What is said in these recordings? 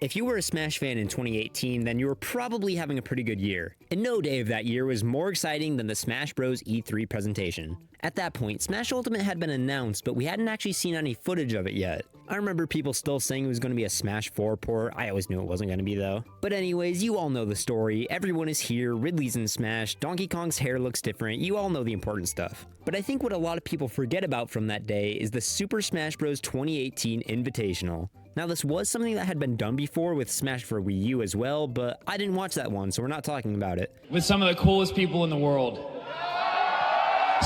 If you were a Smash fan in 2018, then you were probably having a pretty good year. And no day of that year was more exciting than the Smash Bros. E3 presentation. At that point, Smash Ultimate had been announced, but we hadn't actually seen any footage of it yet. I remember people still saying it was going to be a Smash 4 port. I always knew it wasn't going to be though. But anyways, you all know the story. Everyone is here, Ridley's in Smash, Donkey Kong's hair looks different, you all know the important stuff. But I think what a lot of people forget about from that day is the Super Smash Bros. 2018 Invitational. Now, this was something that had been done before with Smash for Wii U as well, but I didn't watch that one, so we're not talking about it. With some of the coolest people in the world.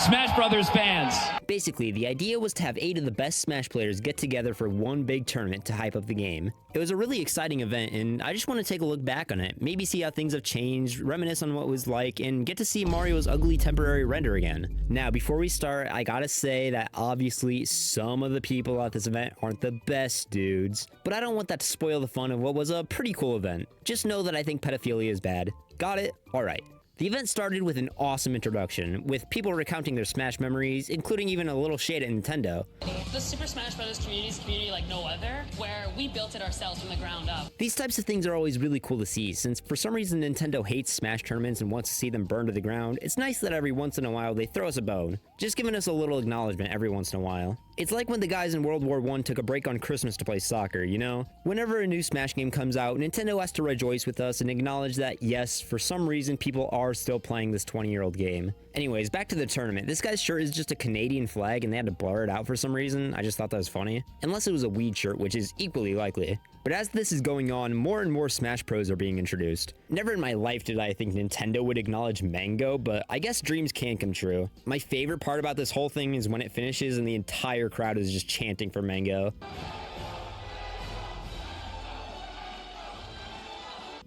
Smash Brothers fans. Basically, the idea was to have 8 of the best Smash players get together for one big tournament to hype up the game. It was a really exciting event, and I just want to take a look back on it, maybe see how things have changed, reminisce on what it was like, and get to see Mario's ugly temporary render again. Now, before we start, I gotta say that obviously some of the people at this event aren't the best dudes, but I don't want that to spoil the fun of what was a pretty cool event. Just know that I think pedophilia is bad. Got it? Alright. The event started with an awesome introduction, with people recounting their Smash memories, including even a little shade at Nintendo. The Super Smash Bros. Community like no other, where we built it ourselves from the ground up. These types of things are always really cool to see, since for some reason Nintendo hates Smash tournaments and wants to see them burn to the ground. It's nice that every once in a while they throw us a bone, just giving us a little acknowledgement every once in a while. It's like when the guys in World War I took a break on Christmas to play soccer, you know? Whenever a new Smash game comes out, Nintendo has to rejoice with us and acknowledge that, yes, for some reason people are still playing this 20-year-old game. Anyways, back to the tournament. This guy's shirt is just a Canadian flag and they had to blur it out for some reason. I just thought that was funny. Unless it was a weed shirt, which is equally likely. But as this is going on, more and more Smash Pros are being introduced. Never in my life did I think Nintendo would acknowledge Mango, but I guess dreams can come true. My favorite part about this whole thing is when it finishes and the entire crowd is just chanting for Mango.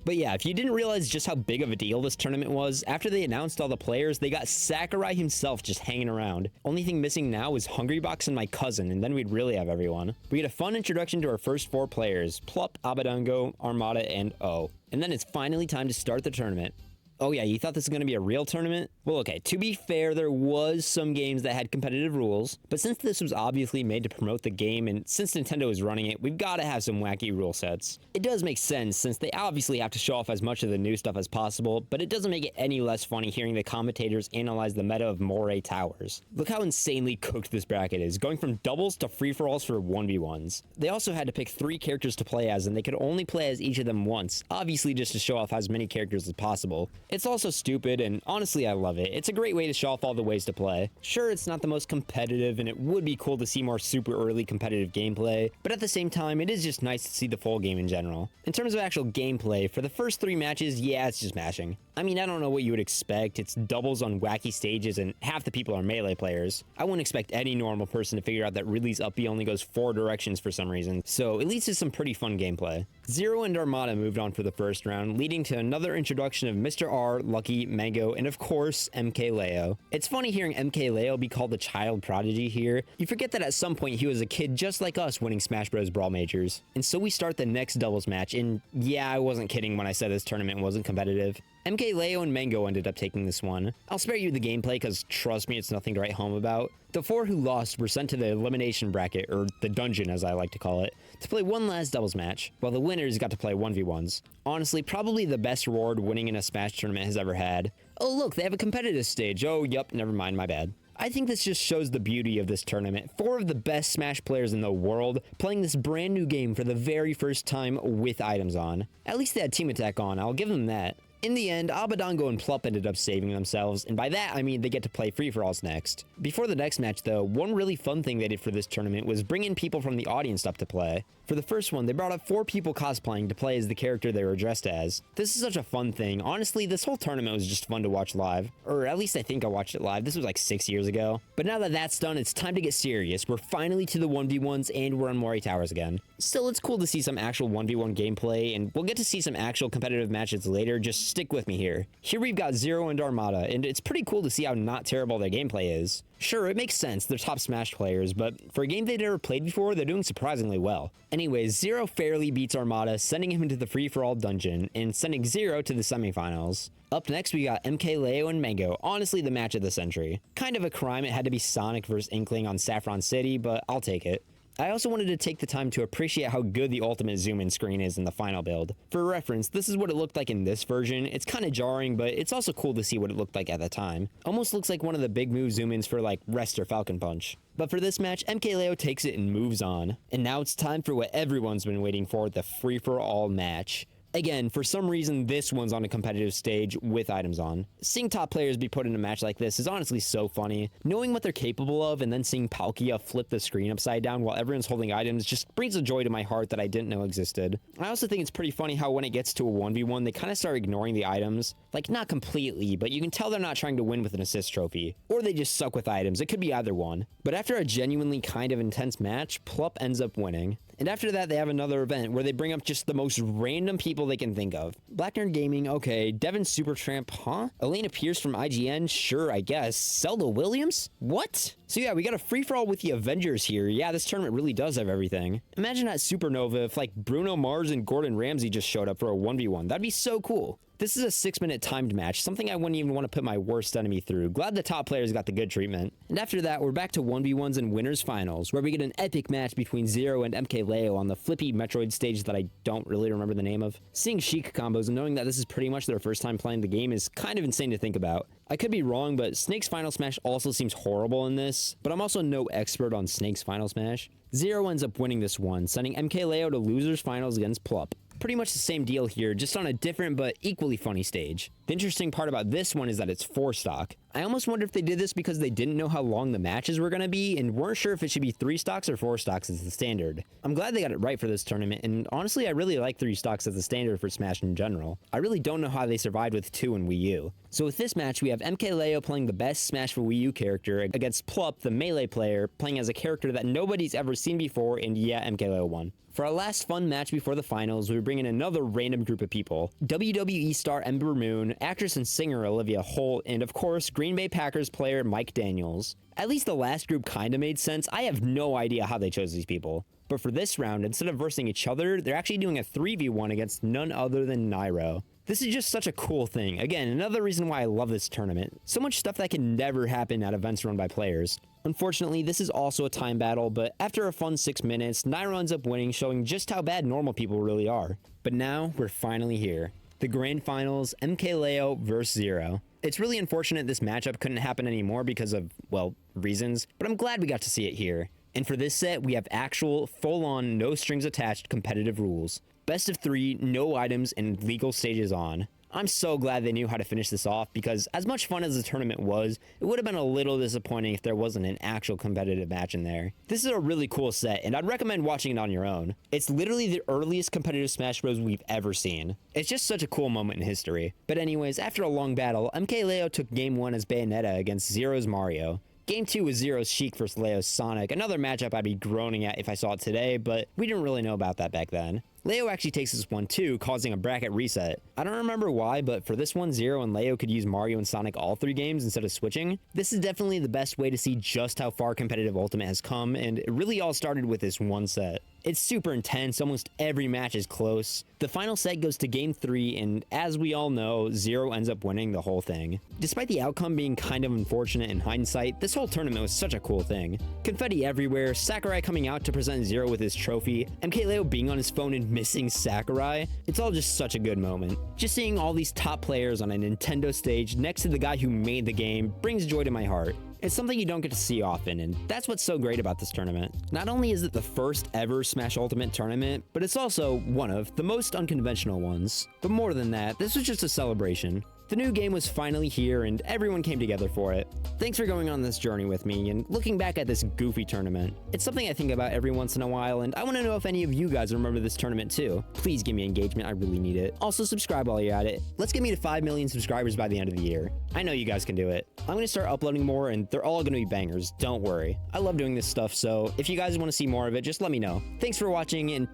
But yeah, if you didn't realize just how big of a deal this tournament was, after they announced all the players, they got Sakurai himself just hanging around. Only thing missing now is Hungrybox and my cousin, and then we'd really have everyone. We get a fun introduction to our first 4 players, Plup, Abadango, Armada, and O. And then it's finally time to start the tournament. Oh yeah, you thought this was going to be a real tournament? Well, okay, to be fair, there was some games that had competitive rules, but since this was obviously made to promote the game, and since Nintendo is running it, we've got to have some wacky rule sets. It does make sense, since they obviously have to show off as much of the new stuff as possible, but it doesn't make it any less funny hearing the commentators analyze the meta of Moray Towers. Look how insanely cooked this bracket is, going from doubles to free-for-alls for 1v1s. They also had to pick 3 characters to play as, and they could only play as each of them once, obviously just to show off as many characters as possible. It's also stupid, and honestly I love it. It's a great way to show off all the ways to play. Sure, it's not the most competitive, and it would be cool to see more super early competitive gameplay, but at the same time, it is just nice to see the full game in general. In terms of actual gameplay, for the first 3 matches, yeah, it's just mashing. I mean, I don't know what you would expect. It's doubles on wacky stages, and half the people are melee players. I wouldn't expect any normal person to figure out that Ridley's up B only goes 4 directions for some reason, so at least it's some pretty fun gameplay. Zero and Armada moved on for the first round, leading to another introduction of Mr. R, Lucky, Mango, and of course, MK Leo. It's funny hearing MK Leo be called the child prodigy here. You forget that at some point he was a kid just like us winning Smash Bros. Brawl Majors. And so we start the next doubles match, and yeah, I wasn't kidding when I said this tournament wasn't competitive. MK Leo and Mango ended up taking this one. I'll spare you the gameplay because trust me, it's nothing to write home about. The 4 who lost were sent to the elimination bracket, or the dungeon as I like to call it, to play one last doubles match, while the winners got to play 1v1s. Honestly, probably the best reward winning in a Smash tournament has ever had. Oh look, they have a competitive stage. Oh yup, never mind, my bad. I think this just shows the beauty of this tournament. 4 of the best Smash players in the world playing this brand new game for the very first time with items on. At least they had Team Attack on, I'll give them that. In the end, Abadango and Plup ended up saving themselves, and by that I mean they get to play free-for-alls next. Before the next match though, one really fun thing they did for this tournament was bring in people from the audience up to play. For the first one, they brought up 4 people cosplaying to play as the character they were dressed as. This is such a fun thing. Honestly, this whole tournament was just fun to watch live. Or at least I think I watched it live. This was like 6 years ago. But now that that's done, it's time to get serious. We're finally to the 1v1s and we're on Moray Towers again. Still, it's cool to see some actual 1v1 gameplay, and we'll get to see some actual competitive matches later. Just stick with me here. Here we've got Zero and Armada, and it's pretty cool to see how not terrible their gameplay is. Sure, it makes sense, they're top Smash players, but for a game they'd never played before, they're doing surprisingly well. Anyways, Zero fairly beats Armada, sending him into the free-for-all dungeon, and sending Zero to the semifinals. Up next, we got MK Leo and Mango, honestly the match of the century. Kind of a crime it had to be Sonic vs Inkling on Saffron City, but I'll take it. I also wanted to take the time to appreciate how good the ultimate zoom-in screen is in the final build. For reference, this is what it looked like in this version. It's kind of jarring, but it's also cool to see what it looked like at the time. Almost looks like one of the big move zoom-ins for like Rest or Falcon Punch. But for this match, MKLeo takes it and moves on. And now it's time for what everyone's been waiting for, the free-for-all match. Again, for some reason, this one's on a competitive stage with items on. Seeing top players be put in a match like this is honestly so funny. Knowing what they're capable of and then seeing Palkia flip the screen upside down while everyone's holding items just brings a joy to my heart that I didn't know existed. I also think it's pretty funny how when it gets to a 1v1, they kind of start ignoring the items. Like, not completely, but you can tell they're not trying to win with an assist trophy. Or they just suck with items. It could be either one. But after a genuinely kind of intense match, Plup ends up winning. And after that, they have another event where they bring up just the most random people they can think of. Black Nerd Gaming, okay. Devin Supertramp, huh? Elena Pierce from IGN, sure, I guess. Zelda Williams? What? So yeah, we got a free-for-all with the Avengers here. Yeah, this tournament really does have everything. Imagine at Supernova if like Bruno Mars and Gordon Ramsay just showed up for a 1v1. That'd be so cool. This is a 6-minute timed match, something I wouldn't even want to put my worst enemy through. Glad the top players got the good treatment. And after that, we're back to 1v1s and winners finals, where we get an epic match between Zero and MKLeo on the flippy Metroid stage that I don't really remember the name of. Seeing Sheik combos and knowing that this is pretty much their first time playing the game is kind of insane to think about. I could be wrong, but Snake's Final Smash also seems horrible in this, but I'm also no expert on Snake's Final Smash. Zero ends up winning this one, sending MKLeo to losers finals against Plup. Pretty much the same deal here, just on a different but equally funny stage. The interesting part about this one is that it's 4-stock. I almost wonder if they did this because they didn't know how long the matches were going to be and weren't sure if it should be 3 stocks or 4 stocks as the standard. I'm glad they got it right for this tournament, and honestly I really like 3 stocks as the standard for Smash in general. I really don't know how they survived with 2 in Wii U. So with this match, we have MKLeo playing the best Smash for Wii U character against Plup, the melee player, playing as a character that nobody's ever seen before, and yeah, MKLeo won. For our last fun match before the finals, we bring in another random group of people. WWE star Ember Moon, actress and singer Olivia Holt, and of course, Green Bay Packers player Mike Daniels. At least the last group kinda made sense. I have no idea how they chose these people. But for this round, instead of versing each other, they're actually doing a 3v1 against none other than Nairo. This is just such a cool thing. Again, another reason why I love this tournament. So much stuff that can never happen at events run by players. Unfortunately, this is also a time battle, but after a fun 6 minutes, Nairo ends up winning, showing just how bad normal people really are. But now, we're finally here. The grand finals, MKLeo vs. Zero. It's really unfortunate this matchup couldn't happen anymore because of, well, reasons, but I'm glad we got to see it here. And for this set, we have actual, full-on, no strings attached competitive rules. Best of 3, no items, and legal stages on. I'm so glad they knew how to finish this off because as much fun as the tournament was, it would have been a little disappointing if there wasn't an actual competitive match in there. This is a really cool set, and I'd recommend watching it on your own. It's literally the earliest competitive Smash Bros. We've ever seen. It's just such a cool moment in history. But anyways, after a long battle, MKLeo took Game 1 as Bayonetta against Zero's Mario. Game 2 was Zero's Sheik versus Leo's Sonic, another matchup I'd be groaning at if I saw it today, but we didn't really know about that back then. Leo actually takes this one too, causing a bracket reset. I don't remember why, but for this one, Zero and Leo could use Mario and Sonic all 3 games instead of switching. This is definitely the best way to see just how far competitive Ultimate has come, and it really all started with this one set. It's super intense, almost every match is close. The final set goes to Game 3, and as we all know, Zero ends up winning the whole thing. Despite the outcome being kind of unfortunate in hindsight, this whole tournament was such a cool thing. Confetti everywhere, Sakurai coming out to present Zero with his trophy, MKLeo being on his phone and missing Sakurai. It's all just such a good moment. Just seeing all these top players on a Nintendo stage next to the guy who made the game brings joy to my heart. It's something you don't get to see often, and that's what's so great about this tournament. Not only is it the first ever Smash Ultimate tournament, but it's also one of the most unconventional ones. But more than that, this was just a celebration. The new game was finally here, and everyone came together for it. Thanks for going on this journey with me, and looking back at this goofy tournament. It's something I think about every once in a while, and I want to know if any of you guys remember this tournament too. Please give me engagement, I really need it. Also subscribe while you're at it. Let's get me to 5 million subscribers by the end of the year. I know you guys can do it. I'm going to start uploading more, and they're all going to be bangers, don't worry. I love doing this stuff, so if you guys want to see more of it, just let me know. Thanks for watching, and